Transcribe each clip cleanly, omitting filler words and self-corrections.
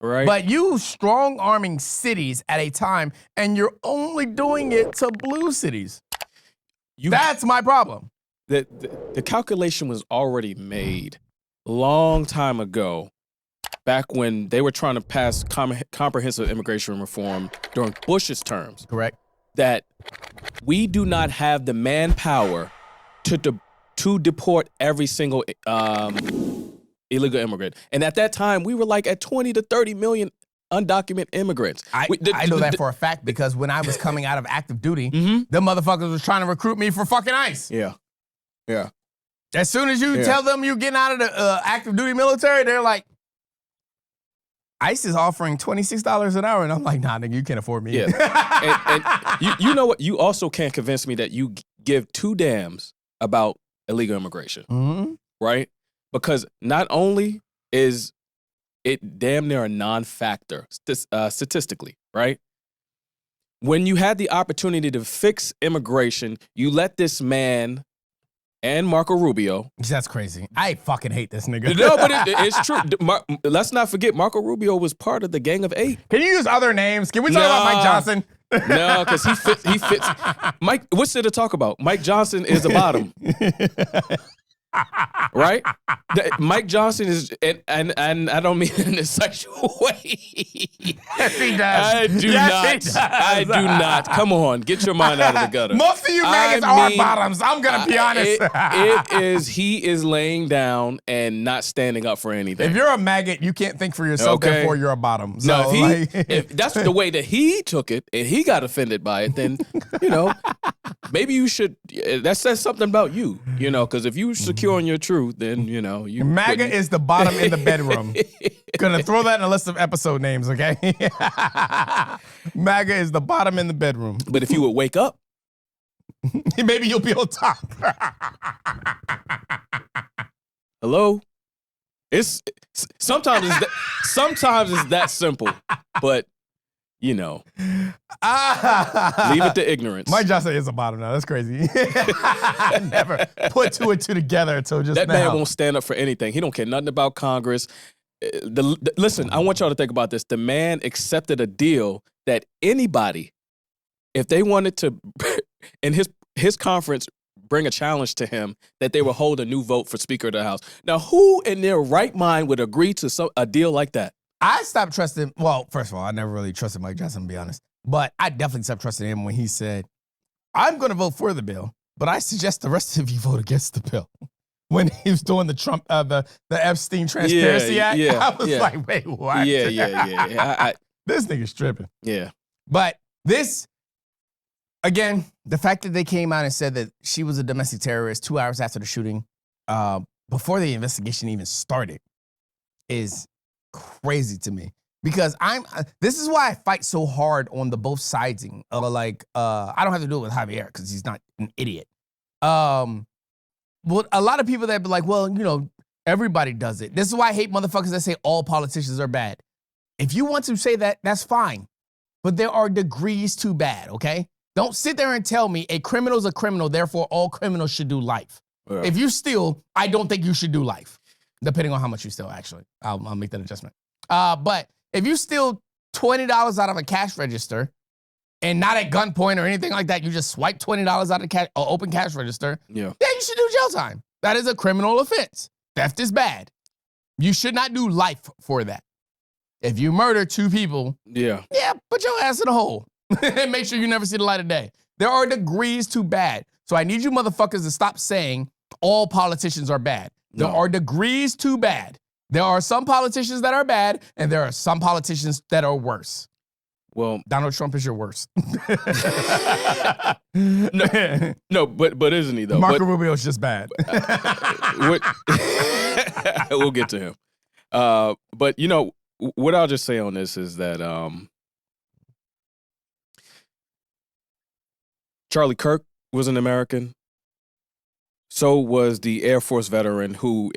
Right. But you strong-arming cities at a time, and you're only doing it to blue cities. That's my problem. The calculation was already made a long time ago, back when they were trying to pass comprehensive immigration reform during Bush's terms. Correct. That we do not have the manpower to deport every single illegal immigrant. And at that time, we were like at 20 to 30 million undocumented immigrants. I know that for a fact because when I was coming out of active duty, the motherfuckers was trying to recruit me for fucking ICE. Yeah. Yeah. As soon as you tell them you're getting out of the active duty military, they're like, ICE is offering $26 an hour. And I'm like, nah, nigga, you can't afford me. Yeah. and you know what? You also can't convince me that you give two damns about illegal immigration. Right? Because not only is it damn near a non-factor statistically, right? When you had the opportunity to fix immigration, you let this man and Marco Rubio. That's crazy. I fucking hate this nigga. No, but it's true. Let's not forget, Marco Rubio was part of the Gang of Eight. Can you use other names? Can we talk about Mike Johnson? No, because he fits. Mike, what's there to talk about? Mike Johnson is a bottom. Right? Mike Johnson is, and I don't mean it in a sexual way. Yes, he does. I do not. I do not. Come on, get your mind out of the gutter. Most of you maggots are bottoms. I'm gonna be honest. It is. He is laying down and not standing up for anything. If you're a maggot, you can't think for yourself. Okay. Therefore, you're a bottom. So, no, if that's the way that he took it and he got offended by it, then maybe you should. That says something about you, because if you secure on your truth, then you. MAGA is the bottom in the bedroom. Gonna throw that in a list of episode names, okay? MAGA is the bottom in the bedroom. But if you would wake up, maybe you'll be on top. Hello? Sometimes it's that simple, but leave it to ignorance. Mike Johnson is a bottom now. That's crazy. I never put two and two together until just that now. man won't stand up for anything. He don't care nothing about Congress. Listen, I want y'all to think about this. The man accepted a deal that anybody, if they wanted to, in his conference, bring a challenge to him, that they would hold a new vote for Speaker of the House. Now, who in their right mind would agree to a deal like that? I stopped trusting. Well, first of all, I never really trusted Mike Johnson, to be honest. But I definitely stopped trusting him when he said, "I'm going to vote for the bill, but I suggest the rest of you vote against the bill." When he was doing the Trump, the Epstein Transparency Act, I was like, "Wait, what?" Yeah. This nigga's tripping. Yeah. But this, again, the fact that they came out and said that she was a domestic terrorist 2 hours after the shooting, before the investigation even started, is crazy to me. Because this is why I fight so hard on the both sidesing. I don't have to do it with Javier because he's not an idiot. But a lot of people that be like, well, everybody does it. This is why I hate motherfuckers that say all politicians are bad. If you want to say that, that's fine. But there are degrees to bad, okay? Don't sit there and tell me a criminal's a criminal, therefore all criminals should do life. Yeah. If you steal, I don't think you should do life. Depending on how much you steal, actually. I'll make that adjustment. But if you steal $20 out of a cash register and not at gunpoint or anything like that, you just swipe $20 out of an open cash register, you should do jail time. That is a criminal offense. Theft is bad. You should not do life for that. If you murder two people, put your ass in a hole and make sure you never see the light of day. There are degrees to bad. So I need you motherfuckers to stop saying all politicians are bad. There are degrees to bad. There are some politicians that are bad, and there are some politicians that are worse. Well, Donald Trump is your worst. no, but isn't he though? Marco Rubio is just bad. We'll get to him. But what I'll just say on this is that Charlie Kirk was an American. So was the Air Force veteran who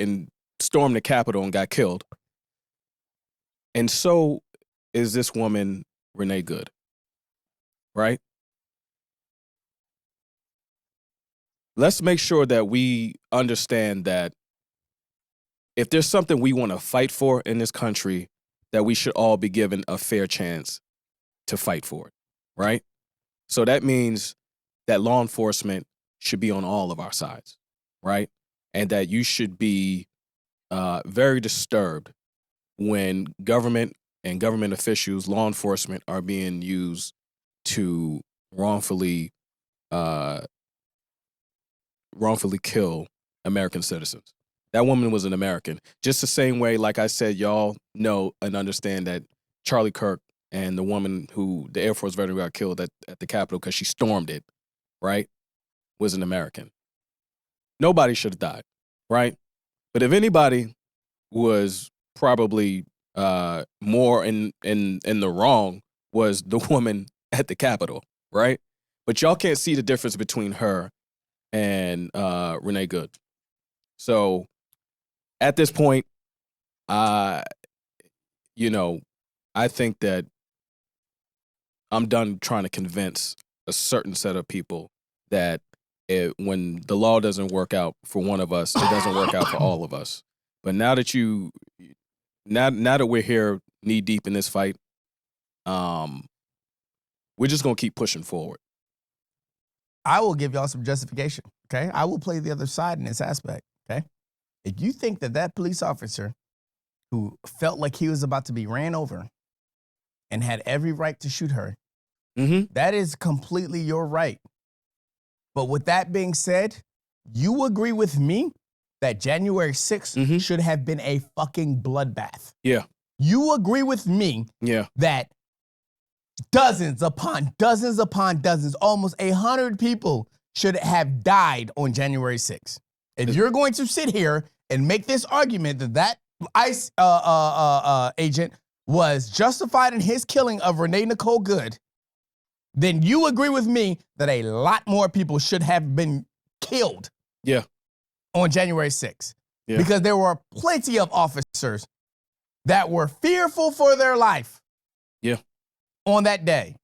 stormed the Capitol and got killed. And so is this woman, Renee Good. Right? Let's make sure that we understand that if there's something we want to fight for in this country, that we should all be given a fair chance to fight for it, right? So that means that law enforcement should be on all of our sides, right? And that you should be very disturbed when government and government officials, law enforcement, are being used to wrongfully kill American citizens. That woman was an American. Just the same way, like I said, y'all know and understand that Charlie Kirk and the woman who, the Air Force veteran who got killed at the Capitol because she stormed it, right, was an American. Nobody should have died, right? But if anybody was probably more in the wrong, was the woman at the Capitol, right? But y'all can't see the difference between her and Renee Good. So at this point, I think that I'm done trying to convince a certain set of people that when the law doesn't work out for one of us, it doesn't work out for all of us. But now that we're here knee deep in this fight, we're just gonna keep pushing forward. I will give y'all some justification, okay? I will play the other side in this aspect, okay? If you think that police officer who felt like he was about to be ran over and had every right to shoot her, that is completely your right. But with that being said, you agree with me that January 6th should have been a fucking bloodbath. Yeah. You agree with me that dozens upon dozens, almost 100 people should have died on January 6th. If you're going to sit here and make this argument that ICE agent was justified in his killing of Renee Nicole Good, then you agree with me that a lot more people should have been killed on January 6th. Yeah. Because there were plenty of officers that were fearful for their life on that day.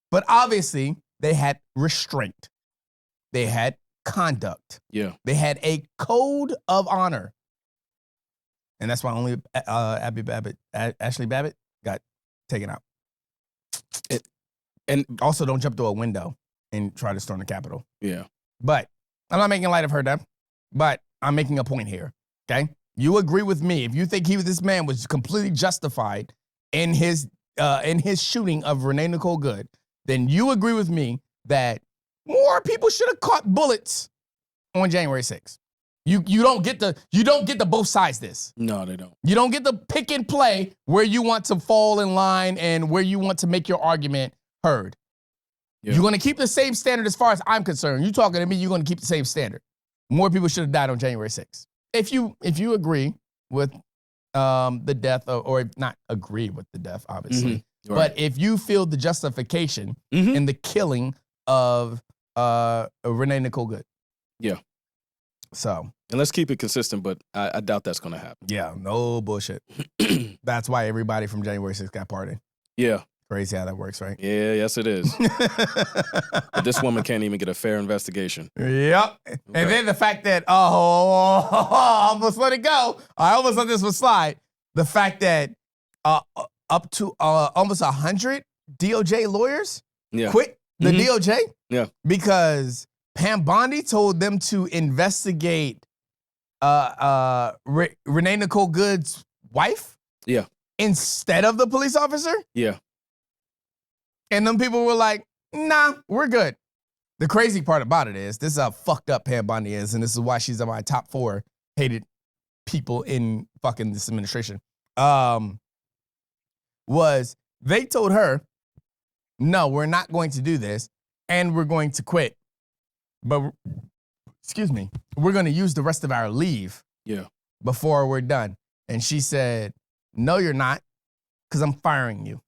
But obviously, they had restraint. They had conduct. Yeah. They had a code of honor. And that's why only Ashley Babbitt got taken out. And also, don't jump through a window and try to storm the Capitol. Yeah. But I'm not making light of her death, but I'm making a point here, okay? You agree with me. If you think this man was completely justified in his shooting of Renee Nicole Good, then you agree with me that more people should have caught bullets on January 6th. You don't get the both sides this. No, they don't. You don't get the pick and play where you want to fall in line and where you want to make your argument heard. Yeah. You're going to keep the same standard as far as I'm concerned. You talking to me, you're going to keep the same standard. More people should have died on January 6th. If you agree with the death, or not agree with the death, obviously, right. But if you feel the justification in the killing of Renee Nicole Good. Yeah. So. And let's keep it consistent, but I doubt that's going to happen. Yeah, no bullshit. That's why everybody from January 6th got pardoned. Yeah. Crazy how that works, right? Yeah, yes it is. But this woman can't even get a fair investigation. Yep. Okay. And then the fact that, I almost let it go. I almost let this one slide. The fact that up to almost 100 DOJ lawyers quit the DOJ because Pam Bondi told them to investigate Renee Nicole Good's wife instead of the police officer. Yeah. And them people were like, nah, we're good. The crazy part about it is, this is how fucked up Pam Bondi is, and this is why she's on my top 4 hated people in fucking this administration. Was they told her, no, we're not going to do this, and we're going to quit. But, excuse me, we're going to use the rest of our leave before we're done. And she said, no, you're not, because I'm firing you.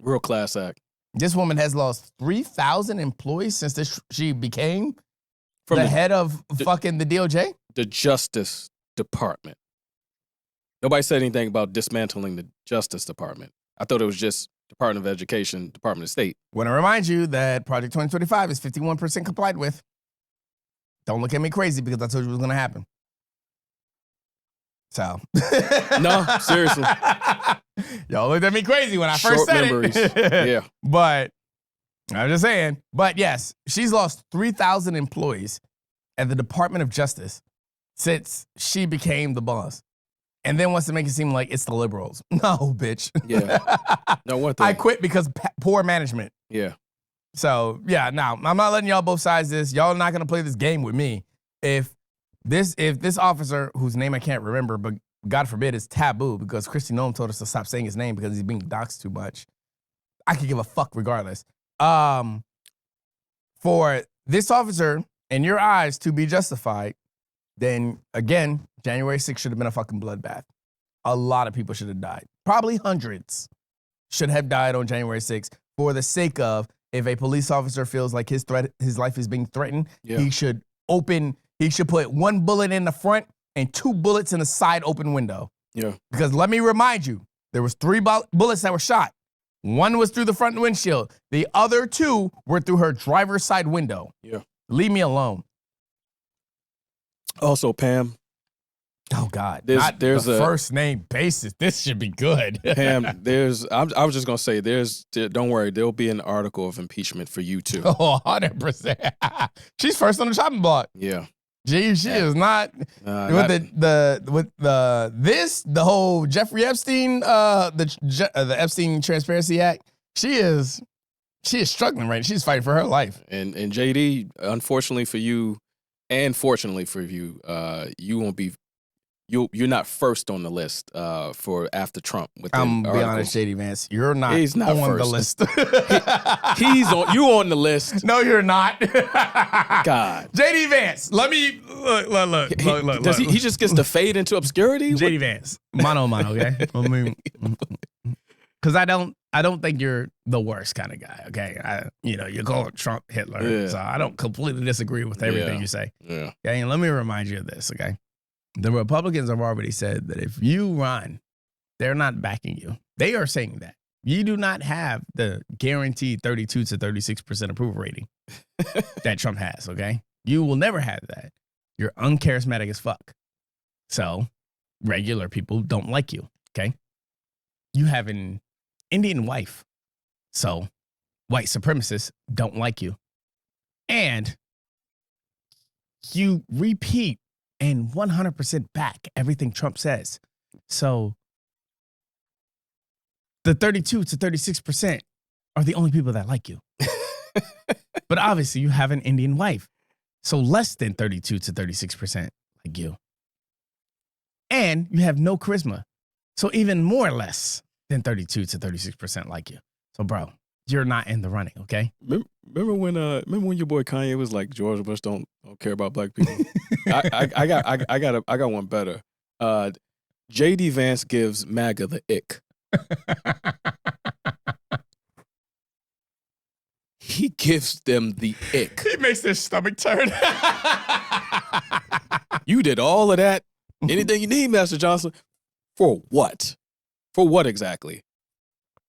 Real class act. This woman has lost 3,000 employees since she became the head of fucking the DOJ? The Justice Department. Nobody said anything about dismantling the Justice Department. I thought it was just Department of Education, Department of State. I want to remind you that Project 2025 is 51% complied with. Don't look at me crazy because I told you it was going to happen. So. No, seriously. Y'all looked at me crazy when I Short first said memories. it. Yeah. But I'm just saying. But yes, she's lost 3,000 employees at the Department of Justice since she became the boss. And then wants to make it seem like it's the liberals. No, bitch. Yeah. No, one thing. I quit because poor management. Yeah. So, yeah, no, I'm not letting y'all both sides this. Y'all are not going to play this game with me. If this officer, whose name I can't remember, but God forbid it's taboo because Kristi Noem told us to stop saying his name because he's being doxxed too much. I could give a fuck regardless. For this officer, in your eyes, to be justified, then, again, January 6th should have been a fucking bloodbath. A lot of people should have died. Probably hundreds should have died on January 6th for the sake of if a police officer feels like his life is being threatened, he should put one bullet in the front and 2 bullets in the side open window. Yeah. Because let me remind you, there was 3 bullets that were shot. 1 was through the front windshield. The other 2 were through her driver's side window. Yeah. Leave me alone. Also, Pam. Oh God! There's the a first name basis. This should be good. Pam, I was just gonna say, don't worry, there'll be an article of impeachment for you too. Oh, 100%. She's first on the chopping block. Yeah. She is not with the whole Jeffrey Epstein, the Epstein Transparency Act. She is struggling right. She's fighting for her life. And JD, unfortunately for you, and fortunately for you, you won't be. You're not first on the list for after Trump. I'm gonna be honest, JD Vance, you're not. He's not on first. The list. He's on. You on the list? No, you're not. God, JD Vance. Let me look. Does he just gets to fade into obscurity? JD Vance, mano, okay. I mean, because I don't think you're the worst kind of guy. Okay, you call Trump Hitler, so I don't completely disagree with everything you say. Yeah. Okay, and let me remind you of this. Okay. The Republicans have already said that if you run, they're not backing you. They are saying that. You do not have the guaranteed 32 to 36% approval rating that Trump has, okay? You will never have that. You're uncharismatic as fuck. So regular people don't like you, okay? You have an Indian wife. So white supremacists don't like you. And you repeat and 100% back everything Trump says. So the 32 to 36% are the only people that like you. But obviously you have an Indian wife. So less than 32 to 36% like you. And you have no charisma. So even more or less than 32 to 36% like you. So bro, you're not in the running, okay? Remember when your boy Kanye was like, George Bush don't care about black people? I got one better. JD Vance gives MAGA the ick. He gives them the ick. He makes their stomach turn. You did all of that. Anything you need, Master Johnson. For what? For what exactly?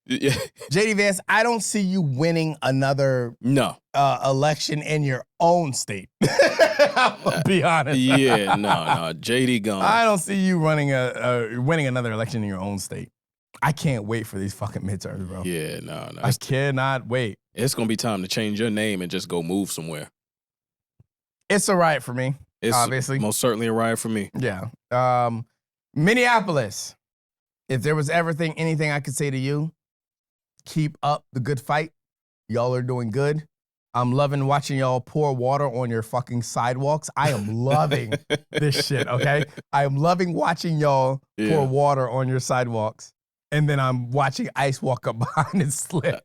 JD Vance, I don't see you winning another election in your own state. I'll be honest. Yeah, no. JD gone. I don't see you winning another election in your own state. I can't wait for these fucking midterms, bro. Yeah, no. I cannot wait. It's going to be time to change your name and just go move somewhere. It's a riot for me, obviously. Most certainly a riot for me. Yeah. Minneapolis, if there was anything I could say to you, keep up the good fight. Y'all are doing good. I'm loving watching y'all pour water on your fucking sidewalks. I am loving this shit, okay? I am loving watching y'all pour water on your sidewalks. And then I'm watching ice walk up behind and slip.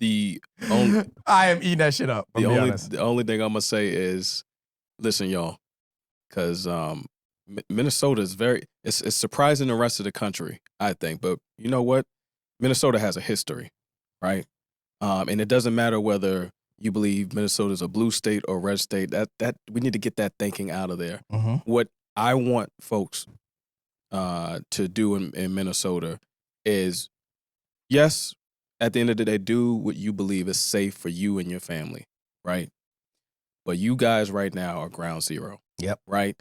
I am eating that shit up. The only thing I'm going to say is, listen, y'all, because Minnesota is it's surprising the rest of the country, I think. But you know what? Minnesota has a history, right? And it doesn't matter whether you believe Minnesota is a blue state or red state. That we need to get that thinking out of there. Mm-hmm. What I want folks to do in Minnesota is, yes, at the end of the day, do what you believe is safe for you and your family, right? But you guys right now are ground zero. Yep. Right?